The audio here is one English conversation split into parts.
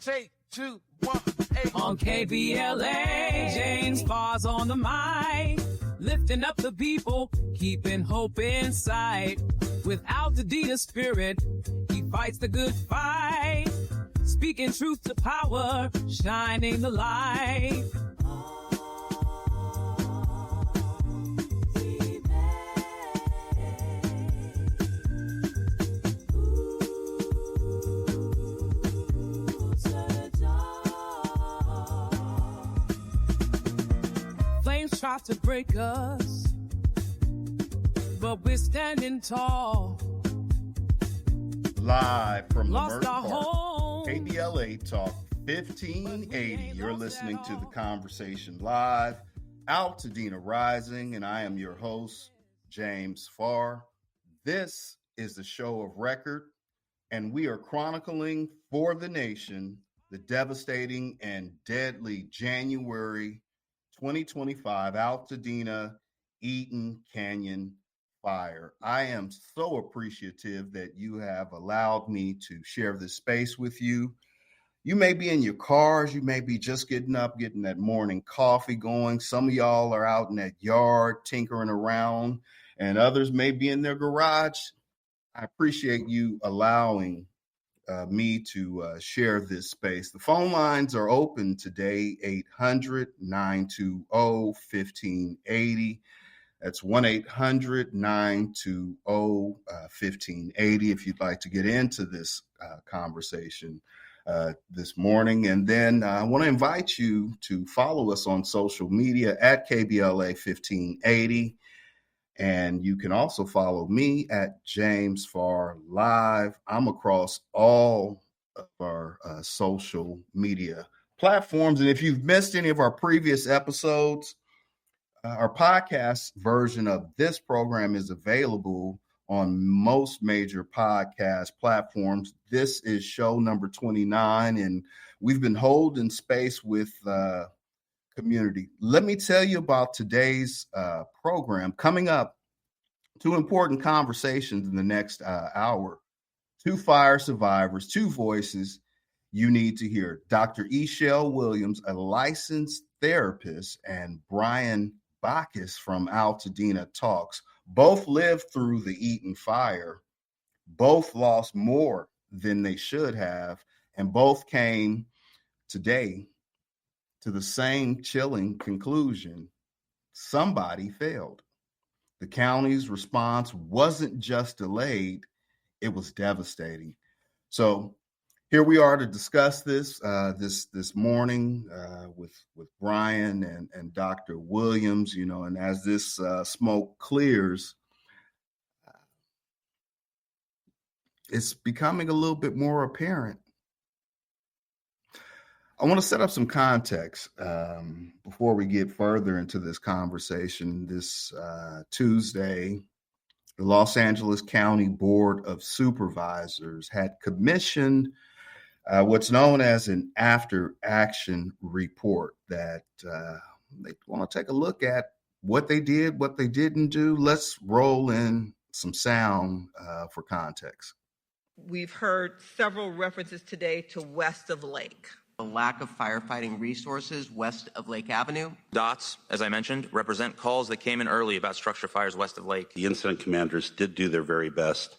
3, 2, 1, 8. On KBLA, James Farr's on the mic, lifting up the people, keeping hope in sight. With Altadena spirit, he fights the good fight, speaking truth to power, shining the light. Flames try to break us, but we're standing tall. Live from Lamert Park, KBLA Talk 1580. You're listening to The Conversation Live, Altadena Rising, and I am your host, James Farr. This is the show of record, and we are chronicling for the nation the devastating and deadly January 2025 Altadena Eaton Canyon Fire. I am so appreciative that you have allowed me to share this space with you. You may be in your cars, you may be just getting up, getting that morning coffee going. Some of y'all are out in that yard tinkering around, and others may be in their garage. I appreciate you allowing me to share this space. The phone lines are open today, 800-920-1580. That's 1-800-920-1580 if you'd like to get into this conversation this morning. And then I want to invite you to follow us on social media at KBLA 1580. And you can also follow me at James Farr Live. I'm across all of our social media platforms. And if you've missed any of our previous episodes, our podcast version of this program is available on most major podcast platforms. This is show number 29, and we've been holding space with community. Let me tell you about today's program. Coming up, two important conversations in the next hour. Two fire survivors, two voices you need to hear. Dr. Eshele Williams, a licensed therapist, and Brian Baccus from Altadena Talks. Both lived through the Eaton Fire. Both lost more than they should have, and both came today to the same chilling conclusion. Somebody failed. The county's response wasn't just delayed, it was devastating. So here we are to discuss this this morning with Brian and Dr. Williams, and as this smoke clears, it's becoming a little bit more apparent. I want to set up some context before we get further into this conversation. This Tuesday, the Los Angeles County Board of Supervisors had commissioned what's known as an after-action report that they want to take a look at what they did, what they didn't do. Let's roll in some sound for context. We've heard several references today to west of Lake. The lack of firefighting resources west of Lake Avenue. Dots, as I mentioned, represent calls that came in early about structure fires west of Lake. The incident commanders did do their very best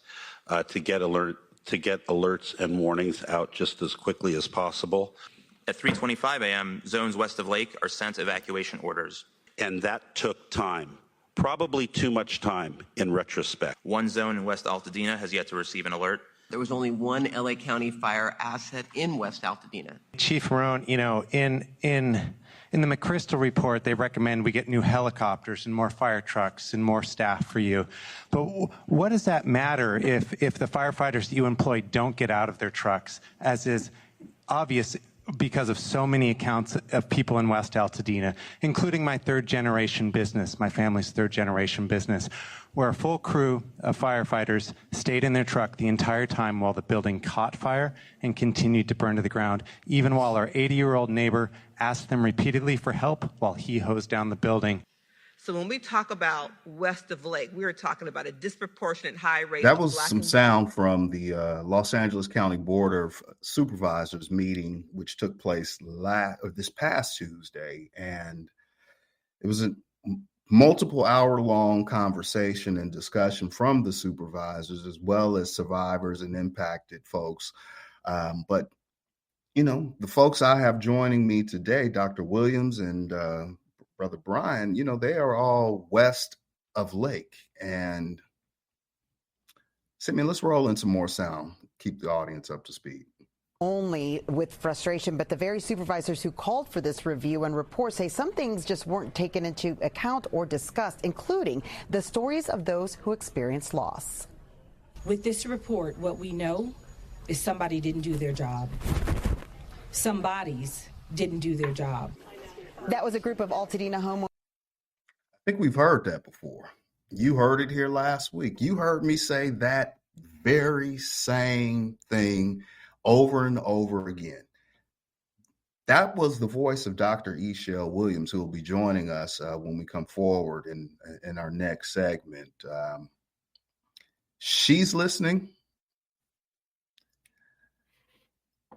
to get alerts and warnings out just as quickly as possible. At 3:25 a.m., zones west of Lake are sent evacuation orders. And that took time, probably too much time in retrospect. One zone in West Altadena has yet to receive an alert. There was only one LA County fire asset in West Altadena. Chief Marone, in the McChrystal report, they recommend we get new helicopters and more fire trucks and more staff for you. But what does that matter if the firefighters that you employ don't get out of their trucks, as is obvious because of so many accounts of people in West Altadena, including my third-generation business, my family's third-generation business, where a full crew of firefighters stayed in their truck the entire time while the building caught fire and continued to burn to the ground, even while our 80-year-old neighbor asked them repeatedly for help while he hosed down the building. So when we talk about west of Lake, we are talking about a disproportionate high rate That of was Black some and sound from the Los Angeles County Board of Supervisors meeting, which took place this past Tuesday. And it was a multiple hour-long conversation and discussion from the supervisors, as well as survivors and impacted folks. But, you know, the folks I have joining me today, Dr. Williams and Brother Brian, you know, they are all west of Lake. And Simeon, let's roll in some more sound, keep the audience up to speed. Only with frustration, but the very supervisors who called for this review and report say some things just weren't taken into account or discussed, including the stories of those who experienced loss. With this report, what we know is somebody didn't do their job. Some bodies didn't do their job. That was a group of Altadena homeowners. I think we've heard that before. You heard it here last week. You heard me say that very same thing over and over again. That was the voice of Dr. Eshele Williams, who will be joining us when we come forward in our next segment. She's listening.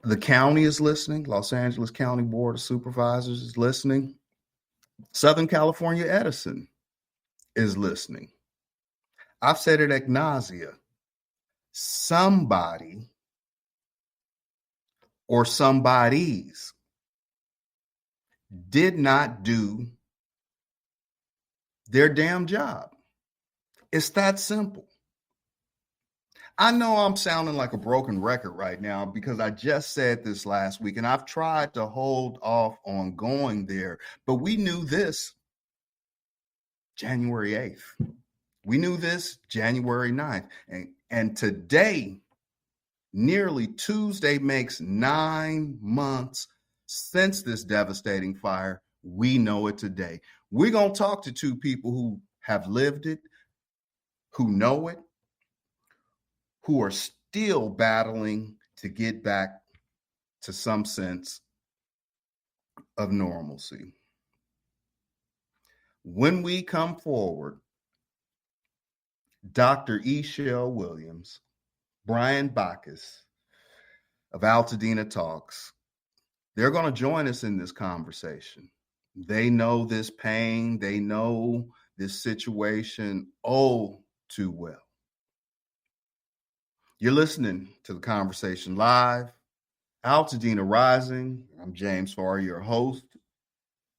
The county is listening. Los Angeles County Board of Supervisors is listening. Southern California Edison is listening. I've said it ad nauseam. Somebody or somebodies did not do their damn job. It's that simple. I know I'm sounding like a broken record right now because I just said this last week and I've tried to hold off on going there, but we knew this January 8th. We knew this January 9th. And today, nearly Tuesday, makes 9 months since this devastating fire. We know it today. We're going to talk to two people who have lived it, who know it, who are still battling to get back to some sense of normalcy. When we come forward, Dr. Eshele Williams, Brian Baccus of Altadena Talks, they're going to join us in this conversation. They know this pain. They know this situation oh too well. You're listening to the conversation live. Altadena Rising. I'm James Farr, your host.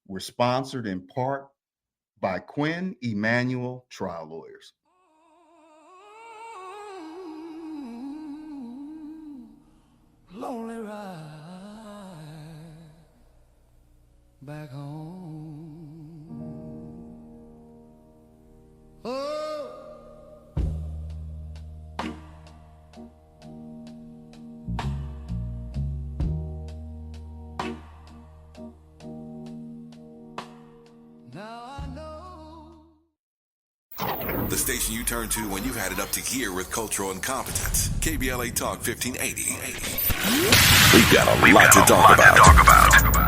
We're sponsored in part by Quinn Emanuel Trial Lawyers. Lonely ride back home. Oh. The station you turn to when you've had it up to gear with cultural incompetence. KBLA Talk 1580. We've got a lot to talk about.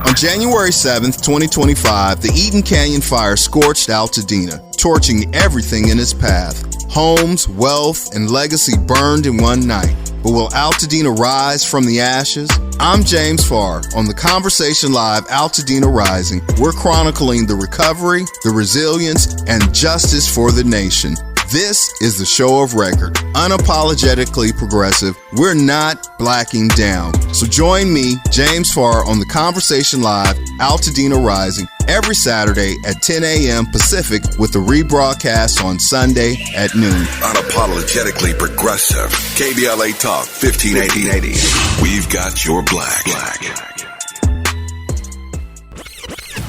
On January 7th, 2025, the Eaton Canyon Fire scorched Altadena, torching everything in its path. Homes, wealth, and legacy burned in one night. But will Altadena rise from the ashes? I'm James Farr. On the Conversation Live Altadena Rising, we're chronicling the recovery, the resilience, and justice for the nation. This is the show of record, unapologetically progressive. We're not blacking down. So join me, James Farr, on the Conversation Live Altadena Rising every Saturday at 10 a.m. Pacific with the rebroadcast on Sunday at noon. Unapologetically progressive. KBLA Talk 1580. We've got your black.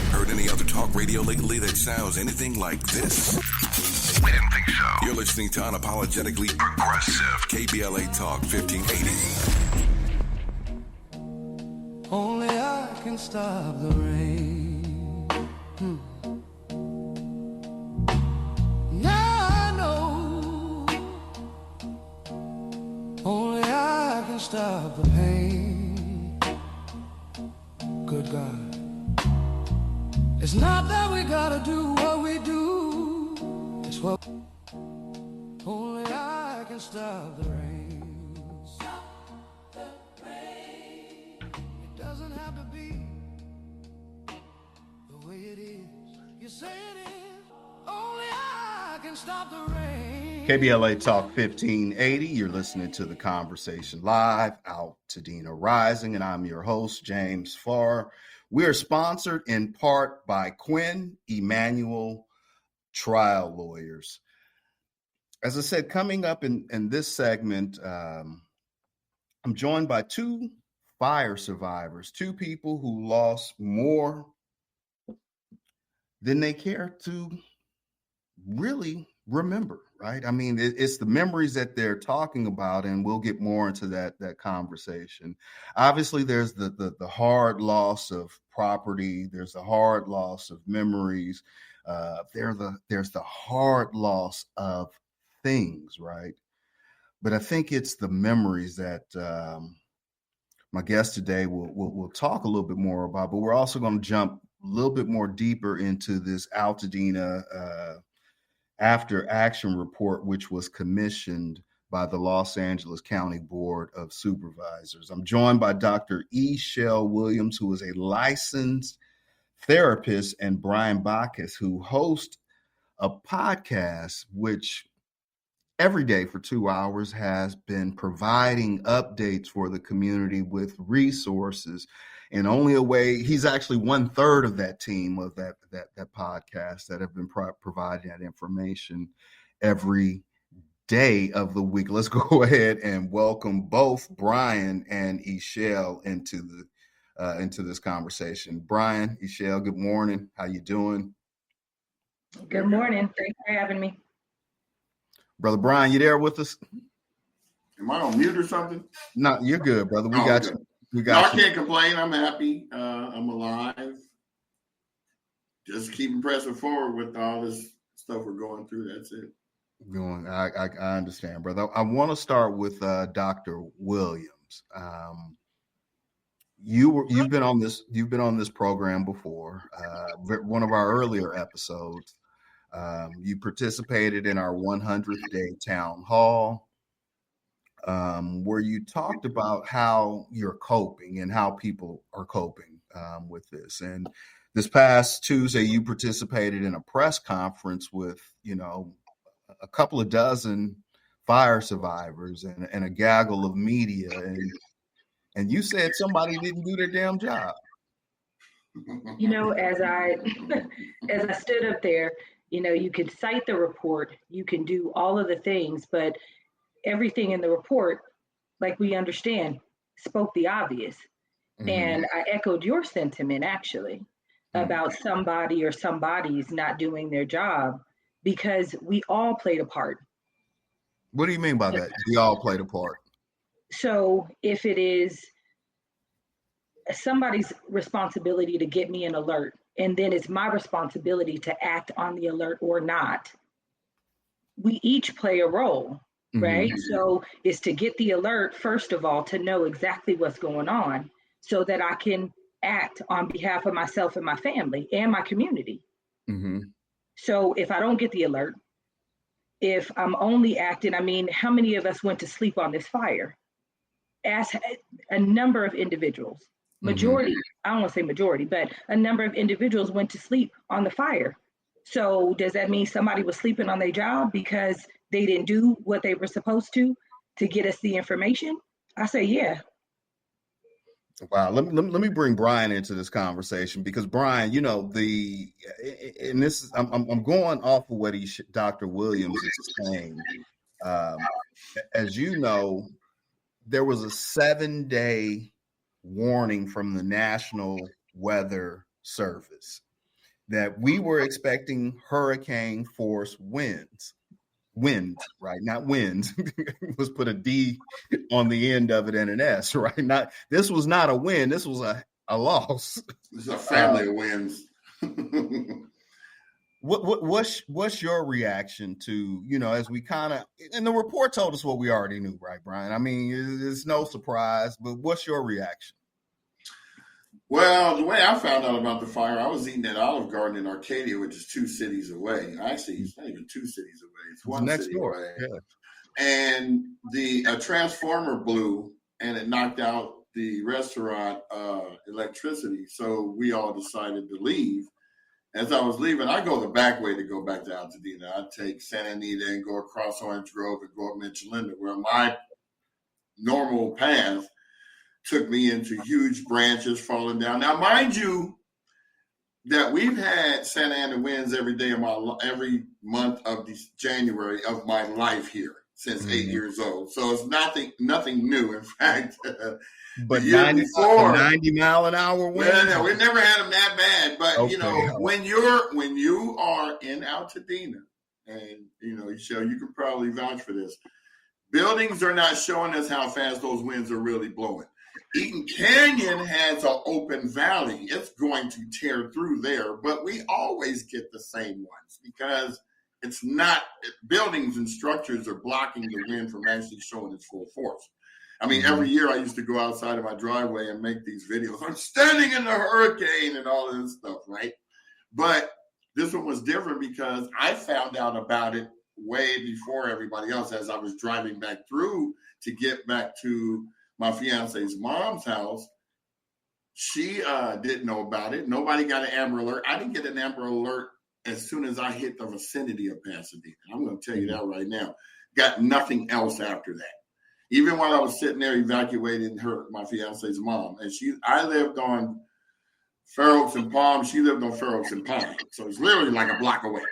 Heard any other talk radio lately that sounds anything like this? We didn't think so. You're listening to Unapologetically Progressive. KBLA Talk 1580. Only I can stop the rain. Now I know. Only I can stop the pain. Good God. It's not that we gotta do what we do. That's what only I can stop the rain. Stop the rain. It doesn't have to be the way it is. You say it is. Only I can stop the rain. KBLA Talk 1580. You're listening to The Conversation live, Altadena Rising, and I'm your host, James Farr. We are sponsored in part by Quinn Emanuel Trial Lawyers. As I said, coming up in this segment, I'm joined by two fire survivors, two people who lost more than they care to really remember, right? I mean, it's the memories that they're talking about, and we'll get more into that conversation. Obviously, there's the hard loss of property. There's the hard loss of memories. There's the hard loss of things, right? But I think it's the memories that my guest today will talk a little bit more about. But we're also going to jump a little bit more deeper into this Altadena after action report, which was commissioned by the Los Angeles County Board of Supervisors. I'm joined by Dr. Eshele Williams, who is a licensed therapist, and Brian Baccus, who hosts a podcast which every day for 2 hours has been providing updates for the community with resources. And only a way, he's actually 1/3 of that team of that podcast that have been providing that information every day of the week. Let's go ahead and welcome both Brian and Eshele into this conversation. Brian, Eshele, good morning. How you doing? Good morning. Thanks for having me. Brother Brian, you there with us? Am I on mute or something? No, you're good, brother. We got you. I can't complain. I'm happy. I'm alive. Just keeping pressing forward with all this stuff we're going through. That's it. I understand, brother. I want to start with Dr. Williams. You've been on this program before. One of our earlier episodes. You participated in our 100th day town hall, where you talked about how you're coping and how people are coping with this. And this past Tuesday, you participated in a press conference with, a couple of dozen fire survivors and a gaggle of media. And you said somebody didn't do their damn job. As I stood up there, you could cite the report, you can do all of the things, but everything in the report, like we understand, spoke the obvious. Mm-hmm. And I echoed your sentiment, actually, about somebody or somebody's not doing their job, because we all played a part. What do you mean by that? We all played a part. So if it is somebody's responsibility to get me an alert, and then it's my responsibility to act on the alert or not, we each play a role, right? Mm-hmm. So it's to get the alert, first of all, to know exactly what's going on so that I can act on behalf of myself and my family and my community. Mm-hmm. So if I don't get the alert, if I'm only acting, how many of us went to sleep on this fire? Ask a number of individuals. Majority, I don't want to say majority, but a number of individuals went to sleep on the fire. So does that mean somebody was sleeping on their job because they didn't do what they were supposed to get us the information? I say, yeah. Wow. Let me bring Brian into this conversation, because Brian, I'm going off of what Dr. Williams is saying. As you know, there was a 7-day warning from the National Weather Service that we were expecting hurricane force winds, right? Not winds. Let's put a D on the end of it and an S, right? This was not a win. This was a loss. This is a family of wins. What's your reaction to, as we kind of, and the report told us what we already knew, right, Brian? It's no surprise, but what's your reaction? Well, the way I found out about the fire, I was eating at Olive Garden in Arcadia, which is 2 cities away. Actually, it's not even 2 cities away. It's 1 next city door. away. Yeah. And a transformer blew, and it knocked out the restaurant electricity. So we all decided to leave. As I was leaving, I go the back way to go back to Altadena. I take Santa Anita and go across Orange Grove and go up Michelinda, where my normal path took me into huge branches falling down. Now, mind you, that we've had Santa Ana winds every every month of January of my life here since 8 years old. So it's nothing new. In fact, but the year before, 90-mile-an-hour winds. Well, we never had them that bad. But Okay. when you are in Altadena, and you can probably vouch for this. Buildings are not showing us how fast those winds are really blowing. Eaton Canyon has an open valley. It's going to tear through there, but we always get the same ones because it's not buildings and structures are blocking the wind from actually showing its full force. I mean, every year I used to go outside of my driveway and make these videos. I'm standing in the hurricane and all of this stuff, right? But this one was different because I found out about it way before everybody else as I was driving back through to get back to my fiance's mom's house. She didn't know about it. Nobody got an Amber Alert. I didn't get an Amber Alert as soon as I hit the vicinity of Pasadena. I'm going to tell you that right now. Got nothing else after that. Even while I was sitting there evacuating my fiance's mom. And I lived on Fair Oaks and Palm. She lived on Fair Oaks and Palm. So it's literally like a block away.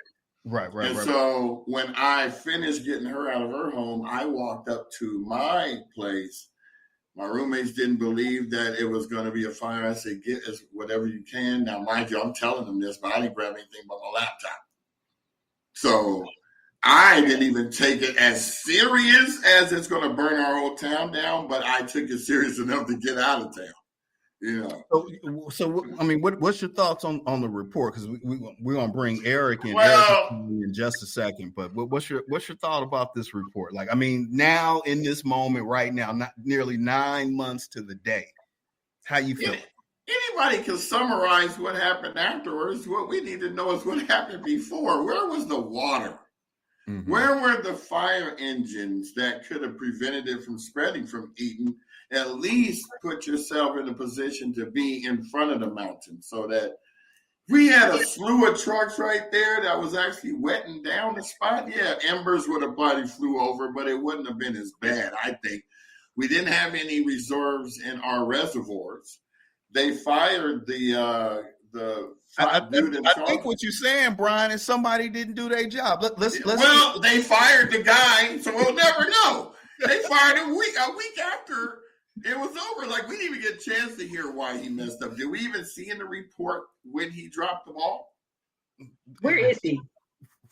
Right. So when I finished getting her out of her home, I walked up to my place. My roommates didn't believe that it was going to be a fire. I said, get us whatever you can. Now, mind you, I'm telling them this, but I didn't grab anything but my laptop. So I didn't even take it as serious as it's going to burn our whole town down, but I took it serious enough to get out of town. So I mean, what's your thoughts on the report? Because we're gonna bring Eric in, in just a second. But what's your thought about this report? Like, I mean, now in this moment, right now, not nearly 9 months to the day, how you feel? Anybody can summarize what happened afterwards. What we need to know is what happened before. Where was the water? Mm-hmm. Where were the fire engines that could have prevented it from spreading from Eaton? At least put yourself in a position to be in front of the mountain so that we had a slew of trucks right there that was actually wetting down the spot. Yeah, embers would have probably flew over, but it wouldn't have been as bad, I think. We didn't have any reserves in our reservoirs. They fired I think what you're saying, Brian, is somebody didn't do their job. They fired the guy, so we'll never know. They fired him a week after it was over. Like, we didn't even get a chance to hear why he messed up. Did we even see in the report when he dropped the ball? Where is he?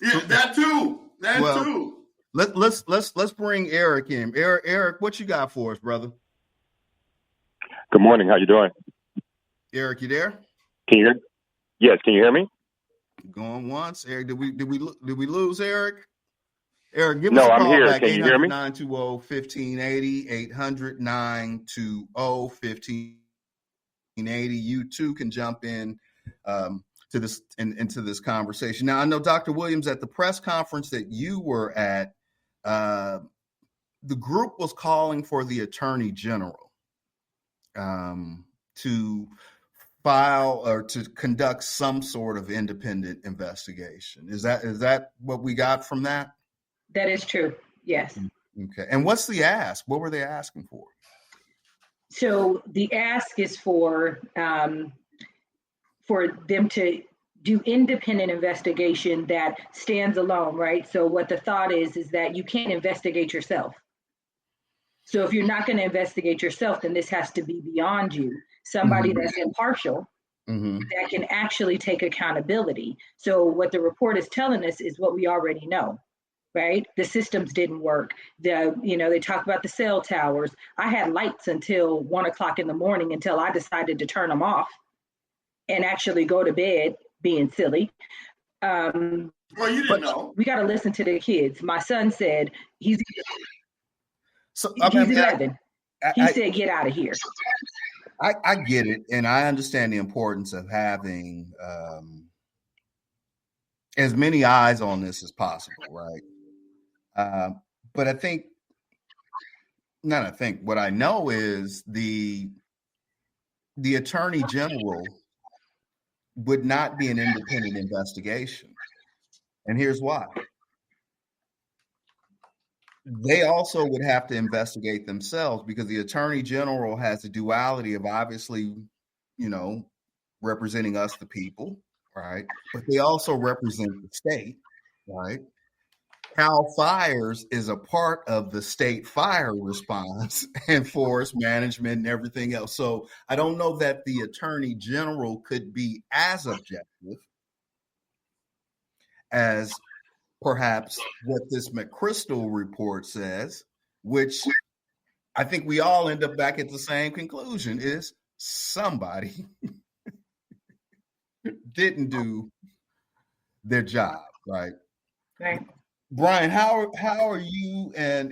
Yeah, that too. Too. Let's bring Eric in. Eric, what you got for us, brother? Good morning. How you doing? Eric, you there? Can you hear? Yes. Can you hear me? Going once. Eric, did we lose Eric? Eric, give us a call I'm here. back. Can you hear me? 800-920-1580, 800-920-1580. You too can jump in to this into this conversation. Now, I know, Dr. Williams, at the press conference that you were at, the group was calling for the Attorney General to file or to conduct some sort of independent investigation. Is that what we got from that? That is true. Yes. Okay. And what's the ask? What were they asking for? So the ask is for them to do independent investigation that stands alone, right? So what the thought is that you can't investigate yourself. So if you're not going to investigate yourself, then this has to be beyond you. Somebody that's impartial, that can actually take accountability. So what the report is telling us is what we already know. Right? The systems didn't work. They talk about the cell towers. I had lights until 1:00 in the morning until I decided to turn them off and actually go to bed being silly. Well, you didn't know. We got to listen to the kids. My son said he's 11. He said, get out of here. I get it, and I understand the importance of having as many eyes on this as possible, right? But what I know is the Attorney General would not be an independent investigation. And here's why. They also would have to investigate themselves because the Attorney General has the duality of obviously, representing us, the people, right? But they also represent the state, right? Cal Fires is a part of the state fire response and forest management and everything else. So I don't know that the Attorney General could be as objective as perhaps what this McChrystal report says, which I think we all end up back at the same conclusion, is somebody didn't do their job, right? Right. Brian, how are you and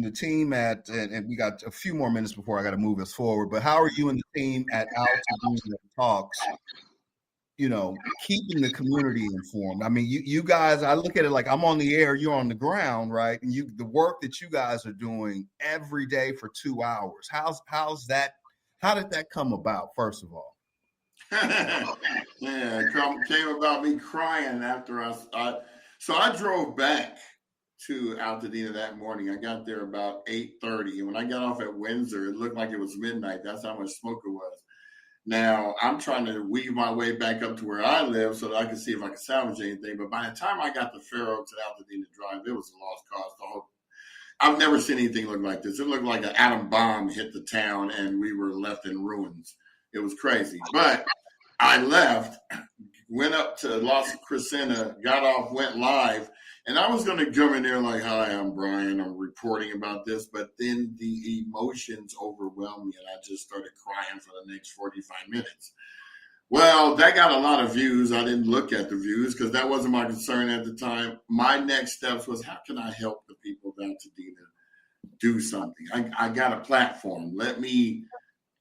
the team at, and we got a few more minutes before I got to move us forward, but how are you and the team at Altadena Talks, keeping the community informed? I mean, you guys, I look at it like I'm on the air, you're on the ground, right? And the work that you guys are doing every day for 2 hours. How's that? How did that come about, first of all? Yeah, it came about me crying after So I drove back to Altadena that morning. I got there about 8:30. And when I got off at Windsor, it looked like it was midnight. That's how much smoke it was. Now, I'm trying to weave my way back up to where I live so that I can see if I can salvage anything. But by the time I got to Fair Oaks and Altadena Drive, it was a lost cause. I've never seen anything look like this. It looked like an atom bomb hit the town and we were left in ruins. It was crazy. But I left, went up to Las Crescenta, got off, went live, and I was going to come in there like, hi, I'm Brian, I'm reporting about this, but then the emotions overwhelmed me, and I just started crying for the next 45 minutes. Well, that got a lot of views. I didn't look at the views because that wasn't my concern at the time. My next steps was, how can I help the people of Altadena do something? I got a platform. Let me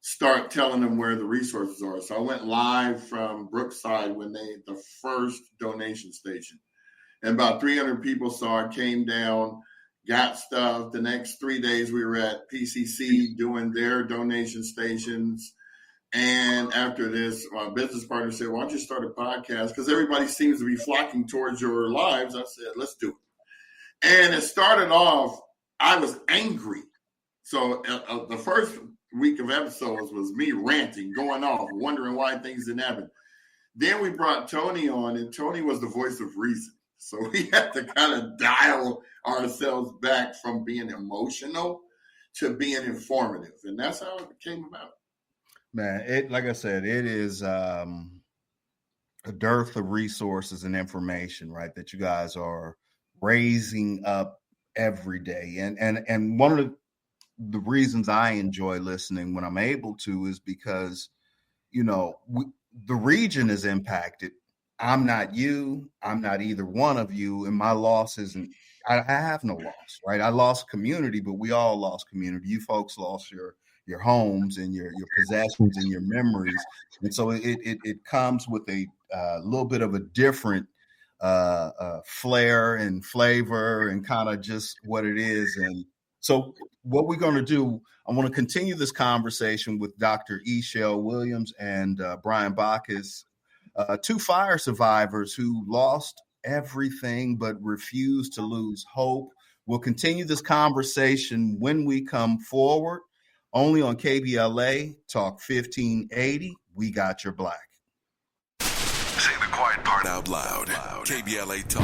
start telling them where the resources are. So I went live from Brookside when the first donation station. And about 300 people saw it, came down, got stuff. The next 3 days we were at PCC doing their donation stations. And after this, my business partner said, why don't you start a podcast? Because everybody seems to be flocking towards your lives. I said, let's do it. And it started off, I was angry. So the first week of episodes was me ranting, going off, wondering why things didn't happen. Then we brought Tony on, and Tony was the voice of reason. So we had to kind of dial ourselves back from being emotional to being informative. And that's how it came about. Man, like I said, it is a dearth of resources and information, right, that you guys are raising up every day. And one of the reasons I enjoy listening when I'm able to is because, the region is impacted. I'm not you. I'm not either one of you. And my loss isn't, I have no loss, right? I lost community, but we all lost community. You folks lost your homes and your possessions and your memories. And so it comes with a little bit of a different flair and flavor and kind of just what it is. And so what we're going to do, I want to continue this conversation with Dr. Eshele Williams and Brian Baccus, two fire survivors who lost everything but refused to lose hope. We'll continue this conversation when we come forward, only on KBLA Talk 1580. We got your black. Say the quiet part out loud. KBLA Talk.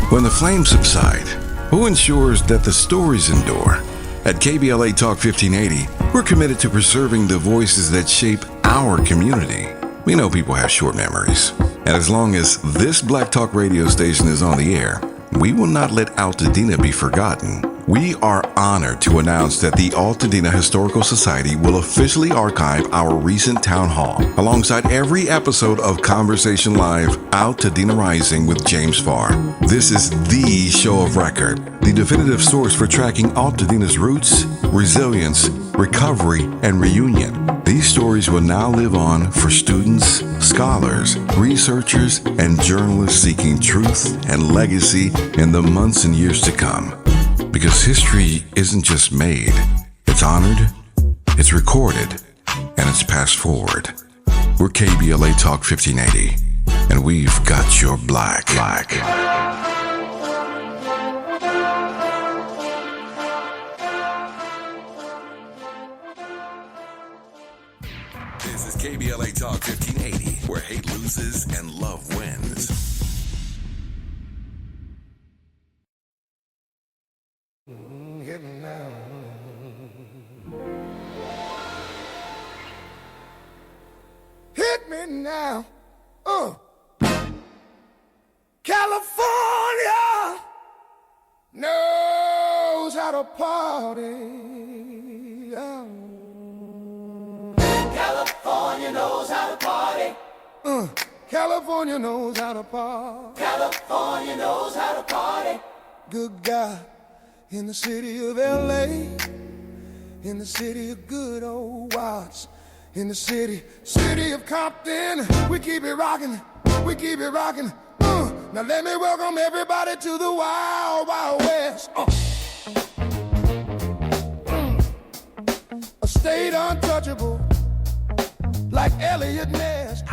When the flames subside, who ensures that the stories endure? At KBLA Talk 1580, we're committed to preserving the voices that shape our community. We know people have short memories, and as long as this Black Talk radio station is on the air, we will not let Altadena be forgotten We are honored to announce that the Altadena Historical Society will officially archive our recent town hall alongside every episode of Conversation Live Altadena Rising with James Farr. This is the show of record, the definitive source for tracking Altadena's roots, resilience, recovery, and reunion. These stories will now live on for students, scholars, researchers, and journalists seeking truth and legacy in the months and years to come. Because history isn't just made, it's honored, it's recorded, and it's passed forward. We're KBLA Talk 1580, and we've got your black. This is KBLA Talk 1580, where hate loses and love wins. Hit me now. Hit me now. California knows how to party. California knows how to party. California knows how to party. California knows how to party. Good God. In the city of L.A., in the city of good old Watts, in the city of Compton, we keep it rocking, we keep it rocking. Now let me welcome everybody to the Wild Wild West. A state untouchable, like Elliot Ness.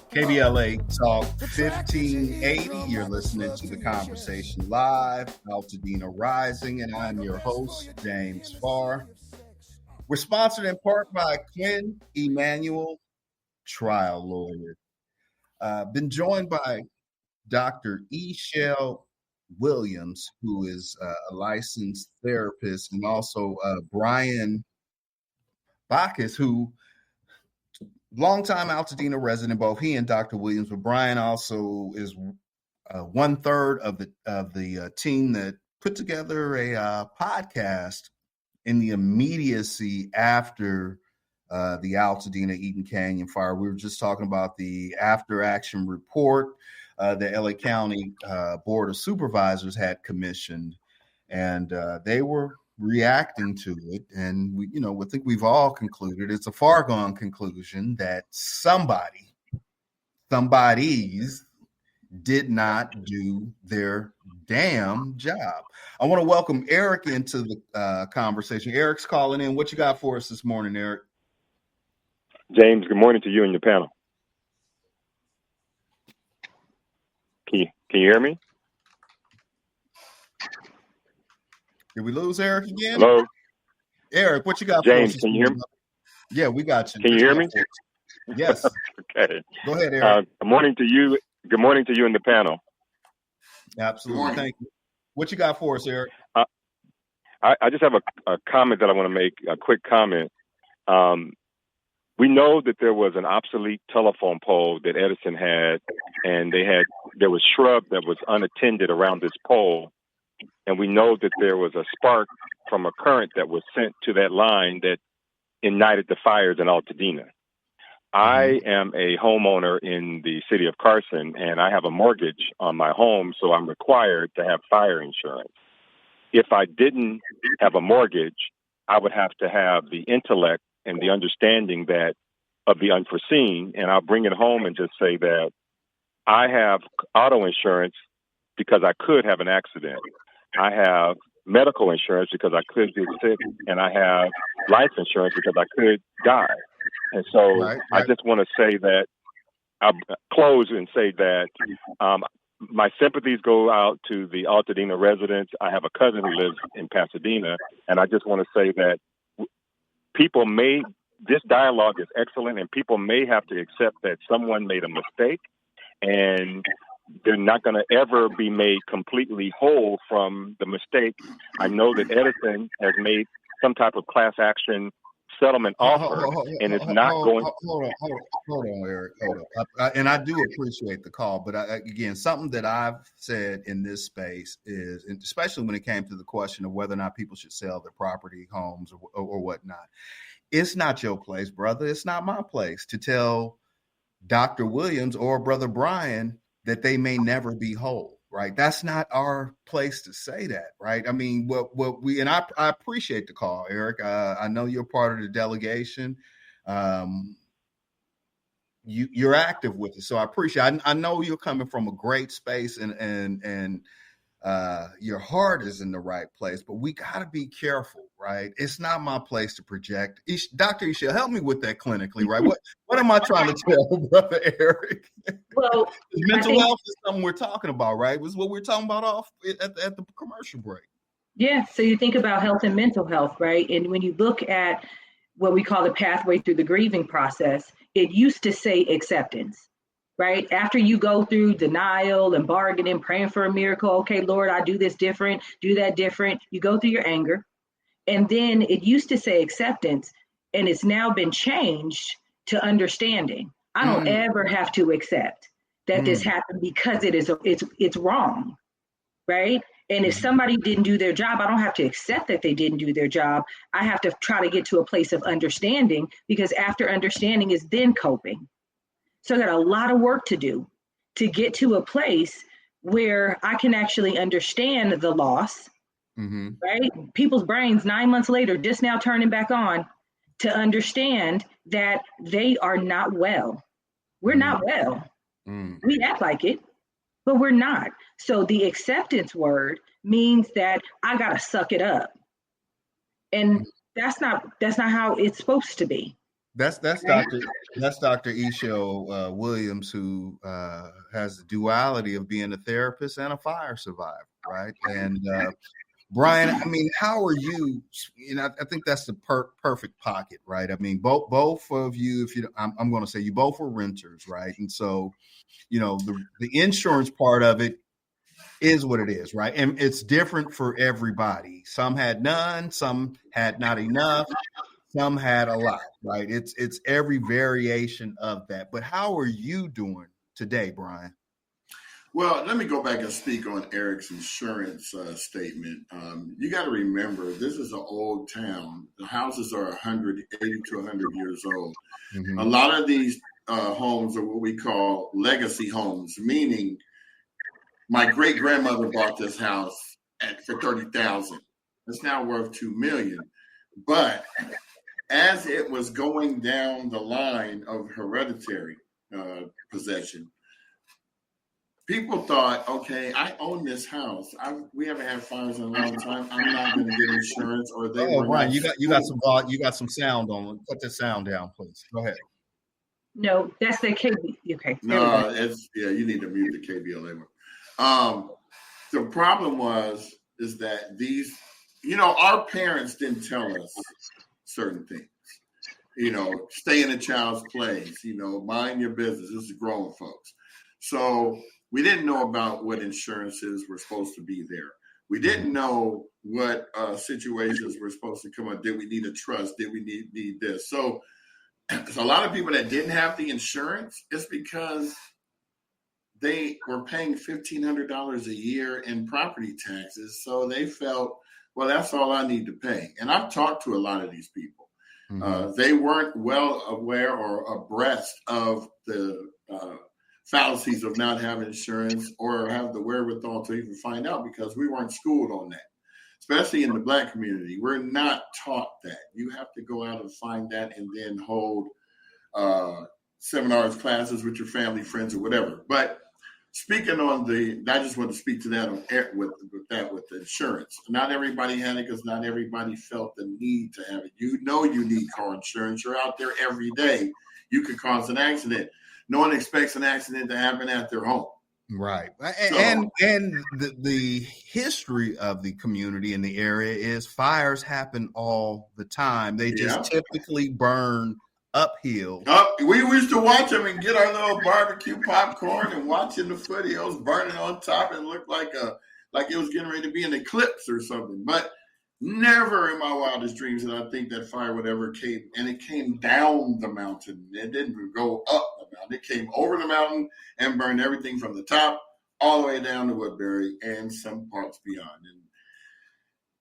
KBLA Talk 1580. You're listening to the Conversation Live, Altadena Rising, and I'm your host, James Farr. We're sponsored in part by Quinn Emanuel, trial lawyer. Been joined by Dr. Eshele Williams, who is a licensed therapist, and also Brian Baccus, who longtime Altadena resident, both he and Dr. Williams, but Brian also is 1/3 of the team that put together a podcast in the immediacy after the Altadena Eaton Canyon Fire. We were just talking about the after action report the LA County Board of Supervisors had commissioned, and they were reacting to it, and we think we've all concluded it's a far gone conclusion that somebody's did not do their damn job. I want to welcome Eric into the conversation. Eric's calling in. What you got for us this morning, Eric? James, good morning to you and your panel. Can you hear me? Did we lose Eric again? Hello? Eric, what you got James, for us? can you hear me? Yeah, we got you. Can you hear me? Yes. Okay. Go ahead, Eric. Good morning to you. Good morning to you and the panel. Absolutely. Thank you. What you got for us, Eric? I just have a comment that I want to make, a quick comment. We know that there was an obsolete telephone pole that Edison had, and there was shrub that was unattended around this pole. And we know that there was a spark from a current that was sent to that line that ignited the fires in Altadena. I am a homeowner in the city of Carson, and I have a mortgage on my home, so I'm required to have fire insurance. If I didn't have a mortgage, I would have to have the intellect and the understanding that of the unforeseen, and I'll bring it home and just say that I have auto insurance because I could have an accident. I have medical insurance because I could get sick, and I have life insurance because I could die. And so I just want to say that I'll close and say that my sympathies go out to the Altadena residents. I have a cousin who lives in Pasadena, and I just want to say that this dialogue is excellent, and people may have to accept that someone made a mistake, and they're not going to ever be made completely whole from the mistake. I know that Edison has made some type of class action settlement offer, and it's not going. Hold on, Eric. Hold on. And I do appreciate the call, but again, something that I've said in this space is, and especially when it came to the question of whether or not people should sell their property, homes, or whatnot, it's not your place, brother. It's not my place to tell Dr. Williams or Brother Brian that they may never be whole, right? That's not our place to say that, right? I mean, what we, and I appreciate the call, Eric. I know you're part of the delegation. You're active with it, so I appreciate. I know you're coming from a great space, and your heart is in the right place, but we got to be careful, right? It's not my place to project. Dr. Eshele, help me with that clinically, right? What am I trying to tell Brother Eric? Well, mental health is something we're talking about, right? It was what we're talking about off at the commercial break. Yeah, so you think about health and mental health, right? And when you look at what we call the pathway through the grieving process, it used to say acceptance. Right? After you go through denial and bargaining, praying for a miracle, okay, Lord, I do this different, do that different. You go through your anger. And then it used to say acceptance, and it's now been changed to understanding. I don't ever have to accept that this happened because it's wrong. Right? And if somebody didn't do their job, I don't have to accept that they didn't do their job. I have to try to get to a place of understanding, because after understanding is then coping. So I got a lot of work to do to get to a place where I can actually understand the loss, right? People's brains 9 months later, just now turning back on, to understand that they are not well. We're not well. We act like it, but we're not. So the acceptance word means that I got to suck it up. And that's not how it's supposed to be. That's Dr. Eshele Williams, who has the duality of being a therapist and a fire survivor, right? And Brian, I mean, how are you? You know, I think that's the perfect pocket, right? I mean, both of you, I'm going to say you both were renters, right? And so, you know, the insurance part of it is what it is, right? And it's different for everybody. Some had none, some had not enough. Some had a lot, right? It's every variation of that. But how are you doing today, Brian? Well, let me go back and speak on Eric's insurance statement. You got to remember, this is an old town. The houses are 80 to 100 years old. A lot of these homes are what we call legacy homes, meaning my great-grandmother bought this house for $30,000. It's now worth $2 million. But as it was going down the line of hereditary possession, people thought, okay, I own this house. We haven't had fires in a long time. I'm not going to get insurance, or they. Oh, Brian, you got some sound on. Put the sound down, please. Go ahead. No, that's the KB. Okay. No, you need to mute the KBLA one. The problem is that these, our parents didn't tell us certain things. Stay in a child's place. Mind your business. This is grown folks. So we didn't know about what insurances were supposed to be there. We didn't know what situations were supposed to come up. Did we need a trust? Did we need this? So a lot of people that didn't have the insurance, it's because they were paying $1,500 a year in property taxes. So they felt, well, that's all I need to pay. And I've talked to a lot of these people. They weren't well aware or abreast of the fallacies of not having insurance or have the wherewithal to even find out, because we weren't schooled on that, especially in the Black community. We're not taught that. You have to go out and find that and then hold seminars, classes with your family, friends, or whatever. But speaking on I just want to speak to that with the insurance. Not everybody had it because not everybody felt the need to have it. You need car insurance. You're out there every day. You could cause an accident. No one expects an accident to happen at their home. Right. And the history of the community in the area is fires happen all the time. They just typically burn uphill. We used to watch them and get our little barbecue popcorn and watching the foothills burning on top and look like it was getting ready to be an eclipse or something. But Never in my wildest dreams did I think that fire would ever came, and it came down the mountain. It didn't go up the mountain. It came over the mountain and burned everything from the top all the way down to Woodbury and some parts beyond. And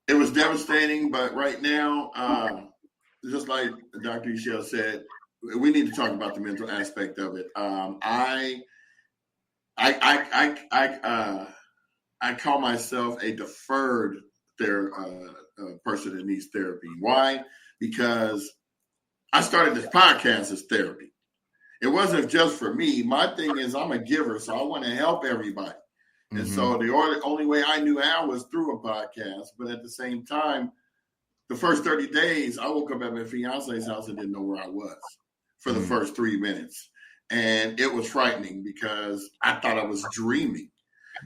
it was devastating, but right now, just like Dr. Eshele said, we need to talk about the mental aspect of it. I call myself a deferred person that needs therapy. Why? Because I started this podcast as therapy. It wasn't just for me. My thing is I'm a giver, so I want to help everybody. Mm-hmm. And so the only way I knew how was through a podcast. But at the same time, the first 30 days, I woke up at my fiance's house and didn't know where I was for the first 3 minutes. And it was frightening because I thought I was dreaming.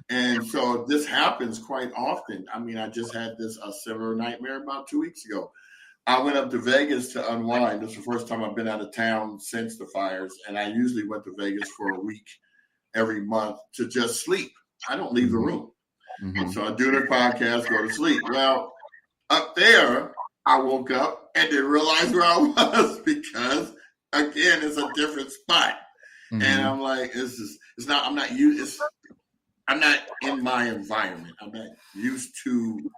And so this happens quite often. I mean, I just had a similar nightmare about 2 weeks ago. I went up to Vegas to unwind. This is the first time I've been out of town since the fires. And I usually went to Vegas for a week every month to just sleep. I don't leave the room. Mm-hmm. So I do the podcast, go to sleep. Well, up there, I woke up and didn't realize where I was because, again, it's a different spot. Mm-hmm. And I'm like, I'm not in my environment. I'm not used to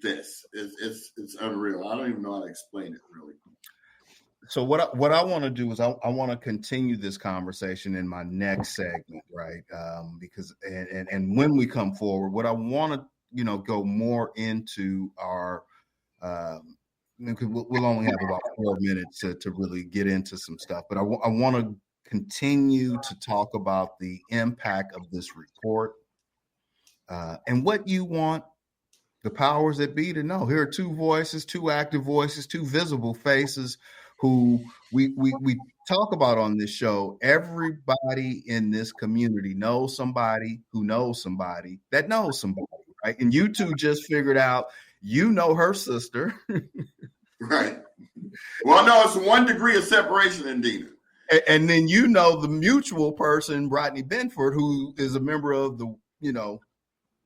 this. It's unreal. I don't even know how to explain it, really. So what I want to do is I want to continue this conversation in my next segment, right? Because and when we come forward, what I want to go more into our we'll only have about 4 minutes to really get into some stuff, but I want to continue to talk about the impact of this report and what you want the powers that be to know. Here are two voices, two active voices, two visible faces who we talk about on this show. Everybody in this community knows somebody who knows somebody that knows somebody, right? And you two just figured out, her sister. Right. Well, no, it's 1 degree of separation, indeed. And then the mutual person, Rodney Benford, who is a member of the,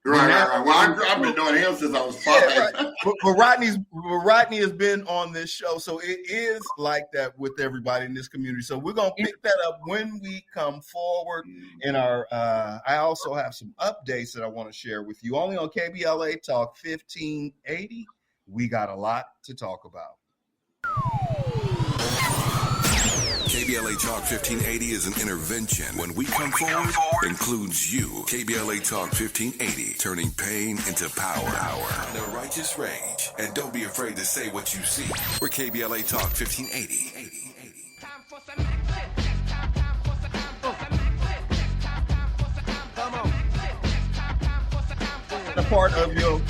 Right. Well, I've been knowing him since I was 5. Yeah, right. But Rodney has been on this show, so it is like that with everybody in this community. So we're gonna pick that up when we come forward in our. I also have some updates that I want to share with you. Only on KBLA Talk 1580. We got a lot to talk about. KBLA Talk 1580 is an intervention. When we come forward, includes you. KBLA Talk 1580, turning pain into power. No righteous rage. And don't be afraid to say what you see. We're KBLA Talk 1580. Come on. The part of your...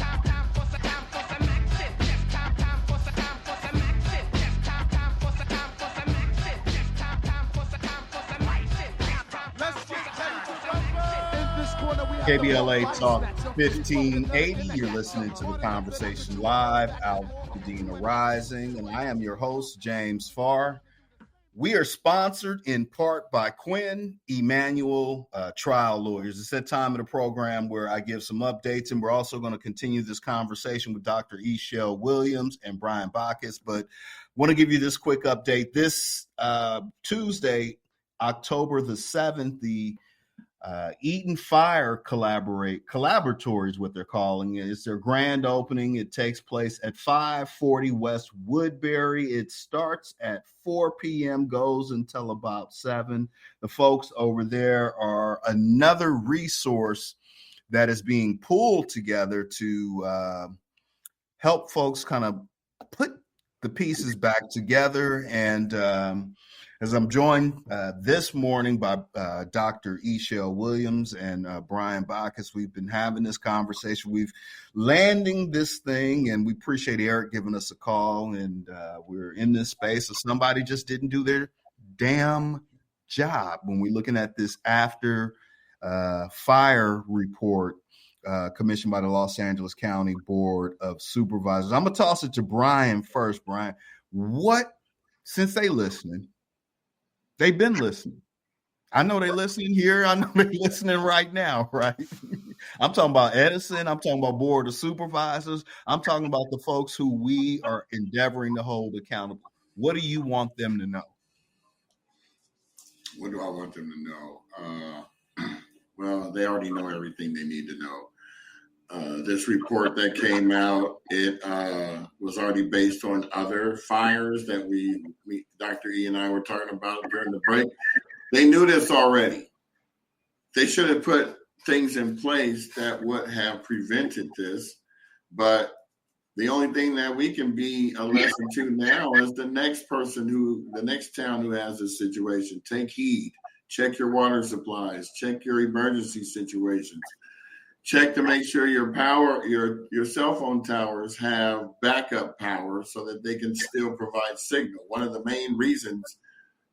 KBLA Talk 1580. You're listening to the conversation live, Altadena Rising, and I am your host, James Farr. We are sponsored in part by Quinn Emanuel Trial Lawyers. It's that time of the program where I give some updates, and we're also going to continue this conversation with Dr. Eshele Williams and Brian Baccus. But I want to give you this quick update. This Tuesday, October the 7th, the Eaton Fire Collaboratory is what they're calling it. It's their grand opening. It takes place at 540 West Woodbury. It starts at 4 p.m., goes until about 7. The folks over there are another resource that is being pulled together to help folks kind of put the pieces back together. And as I'm joined this morning by Dr. Eshele Williams and Brian Baccus, we've been having this conversation. We've landing this thing, and we appreciate Eric giving us a call. And we're in this space. So somebody just didn't do their damn job when we're looking at this after fire report commissioned by the Los Angeles County Board of Supervisors. I'm going to toss it to Brian first. Brian, since they listening, they've been listening. I know they're listening here. I know they're listening right now, right? I'm talking about Edison. I'm talking about board of supervisors. I'm talking about the folks who we are endeavoring to hold accountable. What do you want them to know? What do I want them to know? Well, they already know everything they need to know. This report that came out, it was already based on other fires that we Dr. E and I were talking about during the break. They knew this already. They should have put things in place that would have prevented this. But the only thing that we can be a lesson to now is the next town who has this situation. Take heed. Check your water supplies. Check your emergency situations. Check to make sure your cell phone towers have backup power so that they can still provide signal. One of the main reasons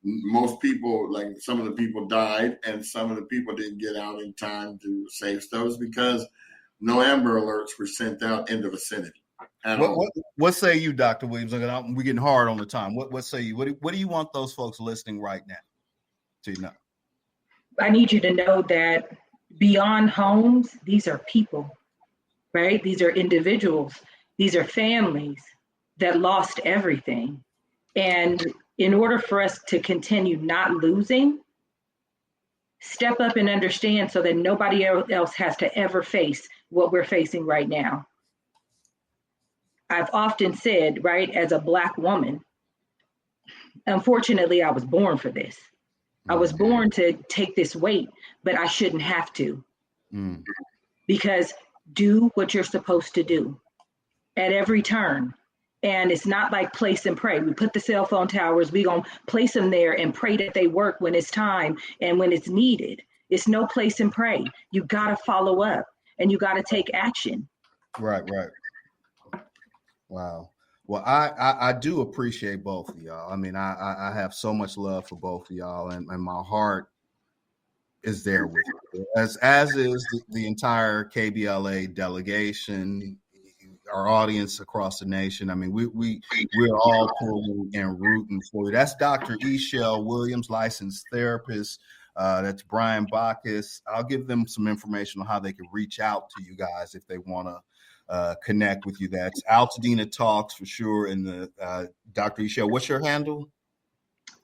most people, like some of the people died and some of the people didn't get out in time to save stoves because no Amber Alerts were sent out in the vicinity. What say you, Dr. Williams? We're getting hard on the time. What say you? What do you want those folks listening right now to know? I need you to know that beyond homes, these are people, right? These are individuals. These are families that lost everything. And in order for us to continue not losing, step up and understand so that nobody else has to ever face what we're facing right now. I've often said, right, as a Black woman, unfortunately, I was born for this. I was born to take this weight, but I shouldn't have to. Because do what you're supposed to do at every turn. And it's not like place and pray. We put the cell phone towers, we're going to place them there and pray that they work when it's time and when it's needed. It's no place and pray. You got to follow up and you got to take action. Right. Wow. Well, I do appreciate both of y'all. I mean, I have so much love for both of y'all, and my heart is there with you, as is the entire KBLA delegation, our audience across the nation. I mean, we're all pulling and rooting for you. That's Dr. Eshele Williams, licensed therapist. That's Brian Baccus. I'll give them some information on how they can reach out to you guys if they want to connect with you. That's Altadena Talks for sure. And the Dr. Eshele, what's your handle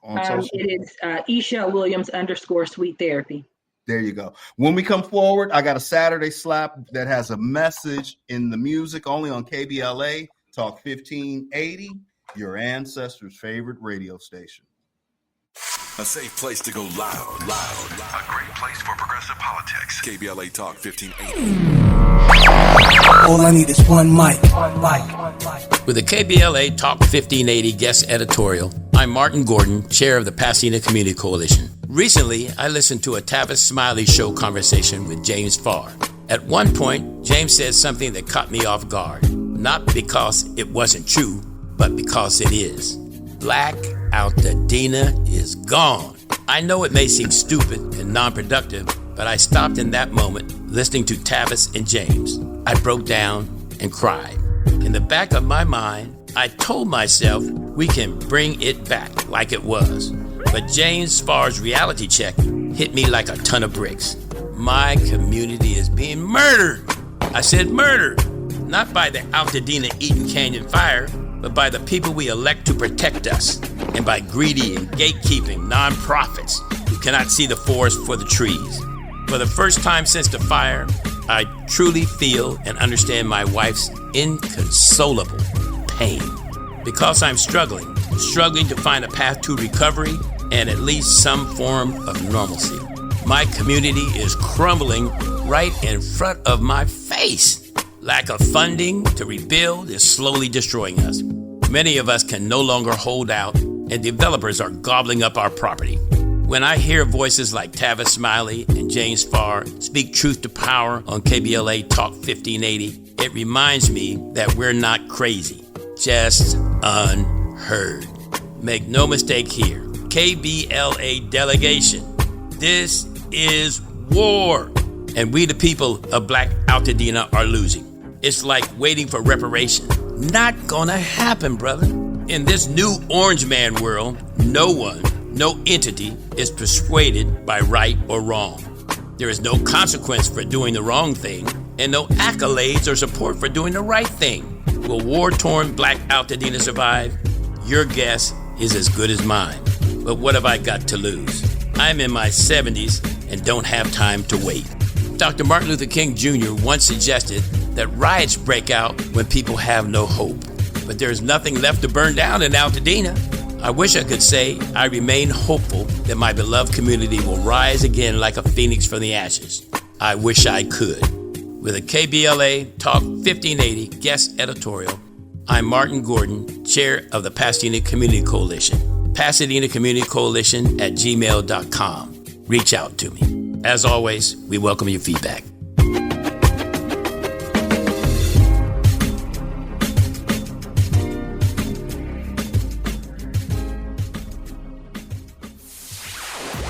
on social? It is Eshele Williams _Sweet Therapy. There you go. When we come forward, I got a Saturday slap that has a message in the music only on KBLA Talk 1580, your ancestors' favorite radio station. A safe place to go loud. A great place for progressive politics. KBLA Talk 1580. All I need is one mic. With the KBLA Talk 1580 guest editorial, I'm Martin Gordon, chair of the Pasadena Community Coalition. Recently, I listened to a Tavis Smiley show conversation with James Farr. At one point, James said something that caught me off guard. Not because it wasn't true, but because it is. Black Altadena is gone. I know it may seem stupid and non-productive, but I stopped in that moment listening to Tavis and James. I broke down and cried. In the back of my mind, I told myself we can bring it back like it was. But James Farr's reality check hit me like a ton of bricks. My community is being murdered. I said murdered, not by the Altadena Eaton Canyon Fire, but by the people we elect to protect us, and by greedy and gatekeeping nonprofits who cannot see the forest for the trees. For the first time since the fire, I truly feel and understand my wife's inconsolable pain. Because I'm struggling to find a path to recovery and at least some form of normalcy. My community is crumbling right in front of my face. Lack of funding to rebuild is slowly destroying us. Many of us can no longer hold out, and developers are gobbling up our property. When I hear voices like Tavis Smiley and James Farr speak truth to power on KBLA Talk 1580, it reminds me that we're not crazy, just unheard. Make no mistake here, KBLA delegation, this is war, and we the people of Black Altadena are losing. It's like waiting for reparation. Not gonna happen, brother. In this new orange man world, no one, no entity is persuaded by right or wrong. There is no consequence for doing the wrong thing, and no accolades or support for doing the right thing. Will war-torn Black Altadena survive? Your guess is as good as mine. But what have I got to lose? I'm in my 70s and don't have time to wait. Dr. Martin Luther King Jr. once suggested that riots break out when people have no hope. But there's nothing left to burn down in Altadena. I wish I could say I remain hopeful that my beloved community will rise again like a phoenix from the ashes. I wish I could. With a KBLA Talk 1580 guest editorial, I'm Martin Gordon, chair of the Pasadena Community Coalition. Pasadena Community Coalition at gmail.com. Reach out to me. As always, we welcome your feedback.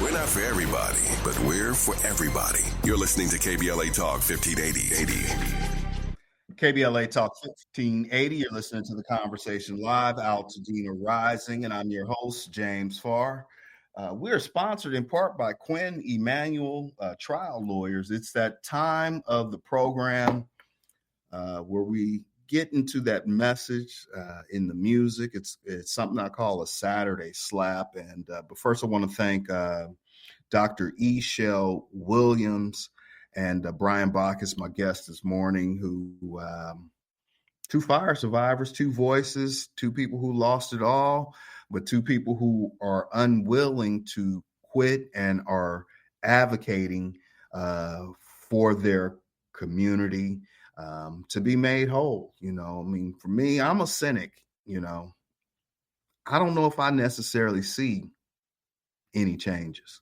We're not for everybody, but we're for everybody. You're listening to KBLA Talk 1580. KBLA Talk 1580. You're listening to the conversation live, Altadena Rising, and I'm your host, James Farr. We're sponsored in part by Quinn Emanuel Trial Lawyers. It's that time of the program where we get into that message in the music. It's something I call a Saturday slap. And but first, I want to thank Dr. Eshele Williams and Brian Baccus, my guest this morning, who two fire survivors, two voices, two people who lost it all, but two people who are unwilling to quit and are advocating for their community to be made whole. You know, I mean, for me, I'm a cynic. You know, I don't know if I necessarily see any changes.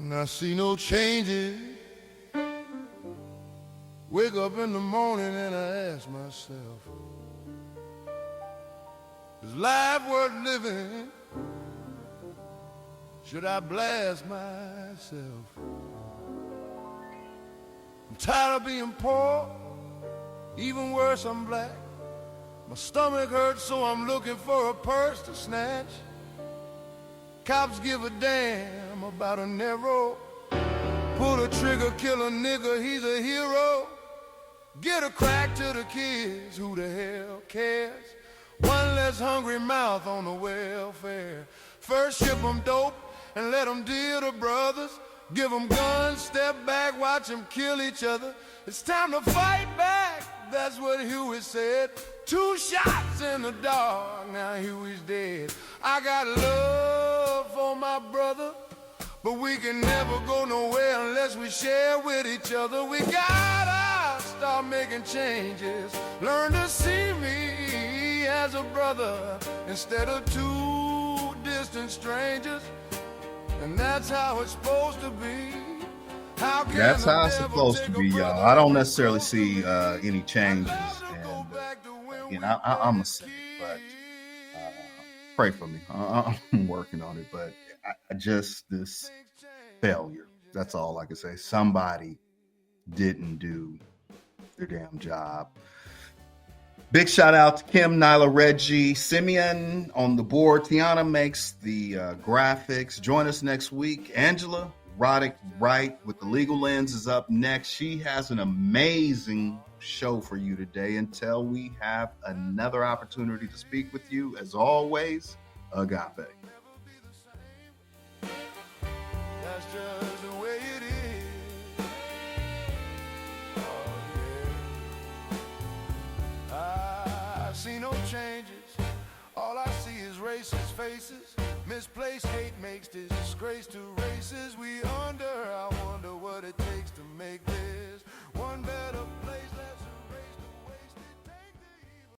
I see no changes. Wake up in the morning and I ask myself, is life worth living? Should I blast myself? I'm tired of being poor, even worse, I'm black. My stomach hurts, so I'm looking for a purse to snatch. Cops give a damn about a narrow. Pull the trigger, kill a nigga, he's a hero. Get a crack to the kids, who the hell cares? One less hungry mouth on the welfare. First ship them dope and let them deal to brothers. Give them guns, step back, watch them kill each other. It's time to fight back, that's what Huey said. 2 shots in the dark, now Huey's dead. I got love for my brother, but we can never go nowhere unless we share with each other. We gotta start making changes. Learn to see me as a brother instead of 2 distant strangers. And that's how it's supposed to be. That's how it's supposed to be, y'all. I don't necessarily see any changes. And, you know, I'm a cynic, but pray for me. I'm working on it, but I just, this failure. That's all I can say. Somebody didn't do their damn job. Big shout out to Kim, Nyla, Reggie, Simeon on the board. Tiana makes the graphics. Join us next week. Angela Roddick Wright with the Legal Lens is up next. She has an amazing show for you today. Until we have another opportunity to speak with you, as always, agape. That's just the way it is. Oh, yeah. I see no changes. All I see is racist faces. Misplaced hate makes this disgrace to races. I wonder what it takes to make this